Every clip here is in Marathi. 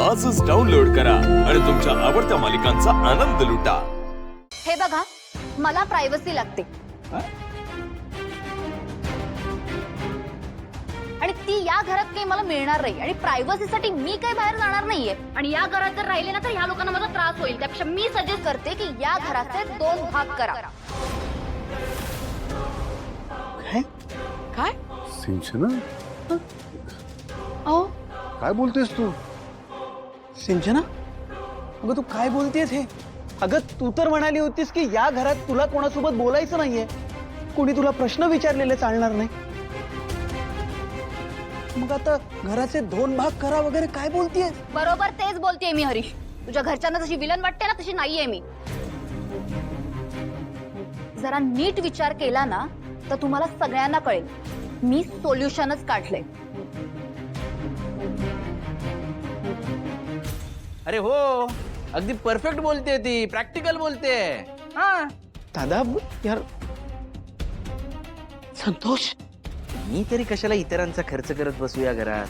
आजच डाउनलोड करा आणि तुमच्या आवडत्या मालिकांचा आनंद लुटा। हे बघा, मला प्रायव्हसी लागते आणि ती या घरात काही मला मिळणार नाही आणि प्रायव्हसीसाठी मी काही बाहेर जाणार नाहीये आणि या घरात जर राहिले ना तर ह्या लोकांना माझा त्रास होईल। त्यापेक्षा मी सजेस्ट करते की या घराचे 2 भाग करा। काय सिंचना अहो काय बोलतेस तू? सिंचना, अगं तू काय बोलतेस हे? अगं तू तर म्हणाली होतीस की या घरात तुला कोणासोबत बोलायचं नाहीये, कोणी तुला प्रश्न विचारलेले चालणार नाही। मग आता घराचे 2 भाग करा वगैरे काय बोलतेस? बरोबर तेच बोलतेय मी हरीश। तुझ्या घरच्यांना जशी विलन वाटते ना तशी नाहीये मी। जरा नीट विचार केला ना तर तुम्हाला सगळ्यांना कळेल मी सोल्युशनच काढलंय। अरे हो, अगदी परफेक्ट बोलते ती, प्रॅक्टिकल बोलते। हाँ दादा यार संतोष, मी तरी कशाला इतरांचा खर्च करत बसू या घरात।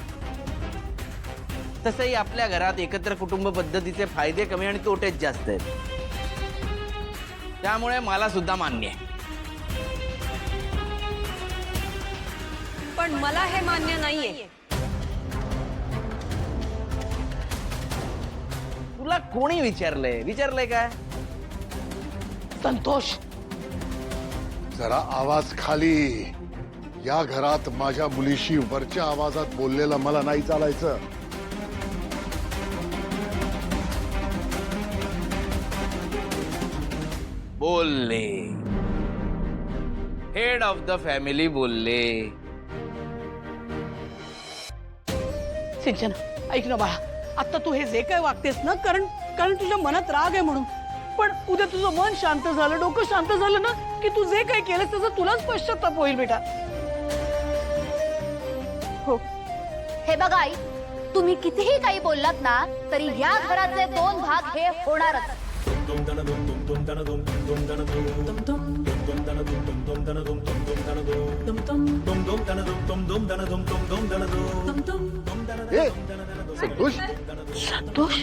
तसंही आपल्या घरात एकत्र कुटुंब पद्धतीचे फायदे कमी आणि तोटेच जास्त आहेत, त्यामुळे मला सुद्धा मान्य आहे। पण मला हे मान्य नाहीये। तुला कोणी विचारलंय काय? संतोष जरा आवाज खाली। या घरात माझ्या मुलीशी वरच्या आवाजात बोललेलं मला नाही चालायचं। बोलले, हेड ऑफ द फॅमिली बोलले। सिंचना ऐक ना बाळा, आता तू हे जे काय वागतेस ना कारण तुझ्या मनात राग आहे म्हणून, पण उद्या तुझं मन शांत झालं, डोकं शांत झालं ना की तू जे काही केलंस त्याचा तुलाच पश्चाताप होईल बेटा। हो, हे बघा आई, तुम्ही कितीही काही बोललात ना तरी या घराचे 2 भाग हे होणारच। ए, संतोष संतोष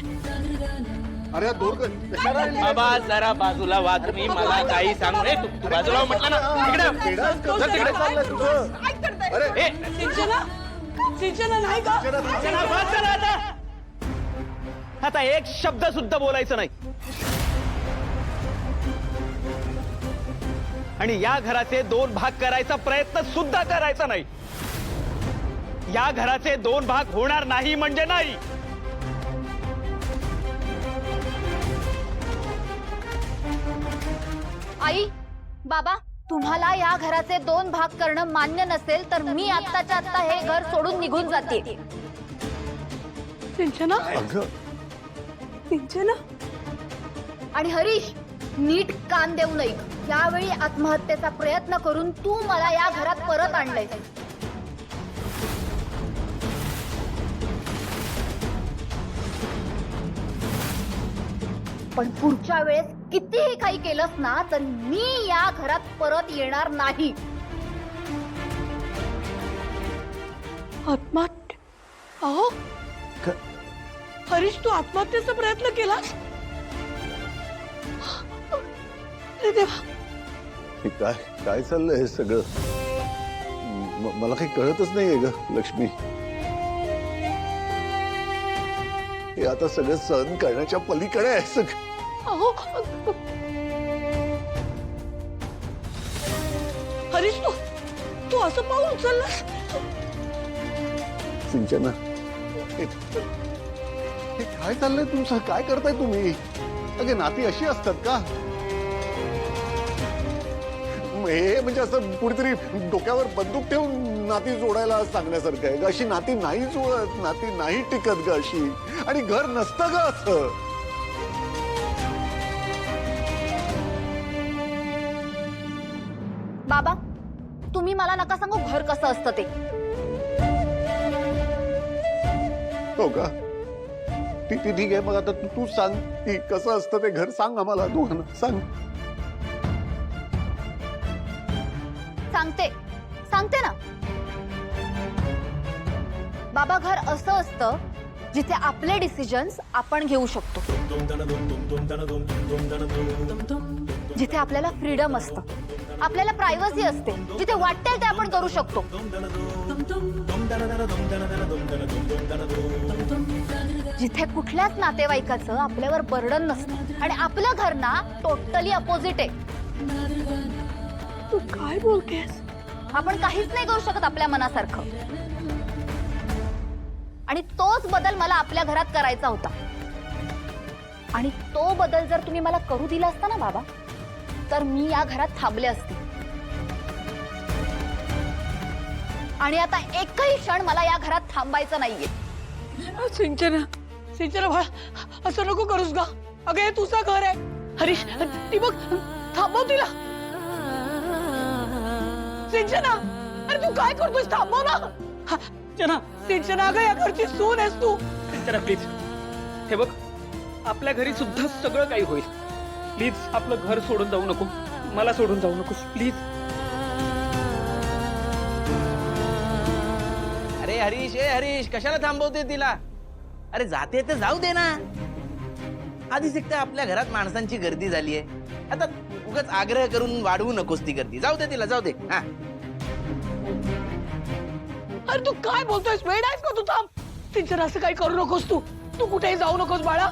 अरे कशाला आणली? बाबा जरा बाजूला वा, तुम्ही मला काही सांगू नये। तू बाजूला म्हटलं ना, इकडे चल तिकडे चाललंय तुझं? अरे सिंचना, सिंचना नाही का? चला, बस करा आता। आता एक शब्द सुद्धा बोलायचं नाही आणि या घराचे 2 भाग करायचा प्रयत्न सुद्धा करायचा नाही। या घराचे 2 भाग होणार नाही म्हणजे नाही। आई, बाबा, तुम्हाला या घराचे 2 भाग करणं मान्य नसेल तर मी आत्ताच्या आत्ता हे घर सोडून निघून जाते। सिंचना, अगं सिंचना आणि हरीश, नीट कान देऊ नये। यावेळी आत्महत्येचा प्रयत्न करून तू मला या घरात परत आणलंय। पण पुढच्या वेळेस कितीही काही केलंस ना तर मी या घरात परत येणार नाही। आत्महत्या? अहो हरीश, तू आत्महत्येचा प्रयत्न केलास? अरे देवा, हे काय काय चाललंय हे सगळं? मला काही कळतच नाहीये ग लक्ष्मी। हे आता सगळं सहन करण्याच्या पलीकडे आहे सगळं। अहो हरीश, तू असं पाऊल उचललास? सिंचना, हे काय चाललंय तुमचं? काय करताय तुम्ही? अगे नाती अशी असतात का? हे म्हणजे असं कुणीतरी डोक्यावर बंदूक ठेवून नाती जोडायला सांगण्यासारखं आहे ग। अशी नाती नाही जुळत, नाती नाही टिकत ग अशी, आणि घर नसतं ग असं। बाबा, तुम्ही मला नका सांगू घर कसं असतं ते। हो का? ठीक आहे, मग आता तू सांग की कसं असतं ते घर, सांग आम्हाला, तू सांग। सांगते ना बाबा, घर असं असतं जिथे आपले डिसिजन्स आपण घेऊ शकतो, जिथे आपल्याला फ्रीडम असतं, आपल्याला प्रायव्हसी असते, जिथे वाटेल ते आपण करू शकतो, जिथे कुठल्याच नातेवाईकाचं आपल्यावर बर्डन नसतं आणि आपलं घर ना टोटली अपोजिट आहे. तू काय बोलतेस? आपण काहीच नाही करू शकत आपल्या मनासारखं, आणि तोच बदल मला आपल्या घरात करायचा होता. आणि तो बदल जर तुम्ही मला करू दिला असता ना बाबा, तर मी या घरात थांबले असते. आणि आता एकही क्षण मला या घरात थांबायचं नाहीये. सिंचना, सिंचना बाळा, असं नको करूस गा. अगं हे तुझं घर आहे. हरीश, ती बघ, थांबव तिला. सिंचना, अरे तू काय करतोस? थांबव ना. सिंचना, सिंचना, अगं या घरची सून आहेस तू. सिंचना प्लीज, हे बघ, आपल्या घरी सुद्धा सगळं काही होईल. प्लीज आपलं घर सोडून जाऊ नको, मला सोडून जाऊ नकोस प्लीज. अरे हरीश, हरीश, कशाला थांबवते तिला? अरे जाते तर जाऊ दे ना. आधीच एकटा आपल्या घरात माणसांची गर्दी झालीये, आता उगाच आग्रह करून वाढवू नकोस ती गर्दी. जाऊ दे तिला, जाऊ दे. हा, अरे तू काय बोलतोयस? वेड आहेस का तू? थांब. सिंचना, असं काही करू नकोस तू. तू कुठेही जाऊ नकोस बाळा.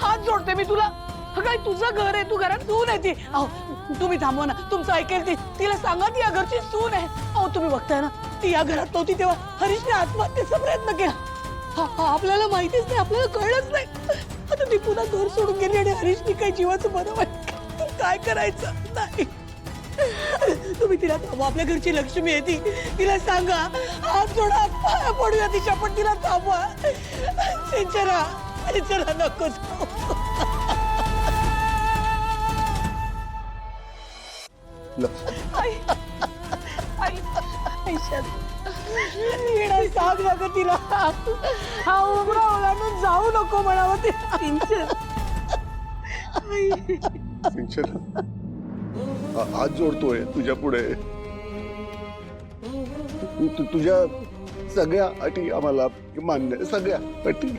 हात जोडते मी तुला. काय तुझं घर आहे, तू घरात सून आहे ती. अहो तुम्ही थांबवा ना, तुमचं ऐकेल ती. तिला सांगा ती या घरची सून आहे. अहो तुम्ही बघताय ना, ती या घरात नव्हती तेव्हा हरीशने आत्महत्येचा प्रयत्न केला. आपल्याला माहितीच नाही, आपल्याला कळलंच नाही. आता ती पुन्हा घर सोडून गेली आणि हरीशने काही जीवाचं बरं वाटलं. काय करायचं? नाही, तुम्ही तिला थांबवा. आपल्या घरची लक्ष्मी आहे ती. तिला सांगा, हात जोडा, पाया पडूया तिच्या, पण तिला थांबवा. सिंचना, सिंचना, नको जाऊ. सांग ना ग तिला, हा उमरा ओलांडून जाऊ नको म्हणावं ते. सिंचना, हात जोडतोय तुझ्या पुढे. तुझ्या सगळ्या अटी आम्हाला मान्य, सगळ्या अटी.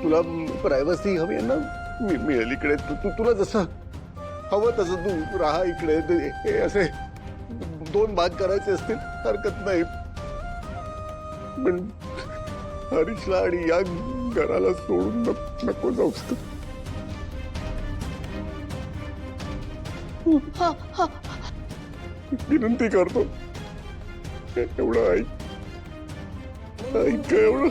तुला प्रायव्हसी हवी आहे ना, मिळेल इकडे. तुला जसं हवं तसं तू राहा इकडे. हे असे 2 भाग करायचे असतील हरकत नाही, पण हरीशला आणि या घराला सोडून नको जाऊस. विनंती करतो, एवढं ऐक, एवढं.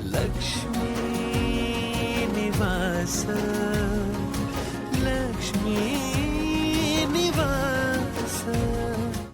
लक्ष्मी निवास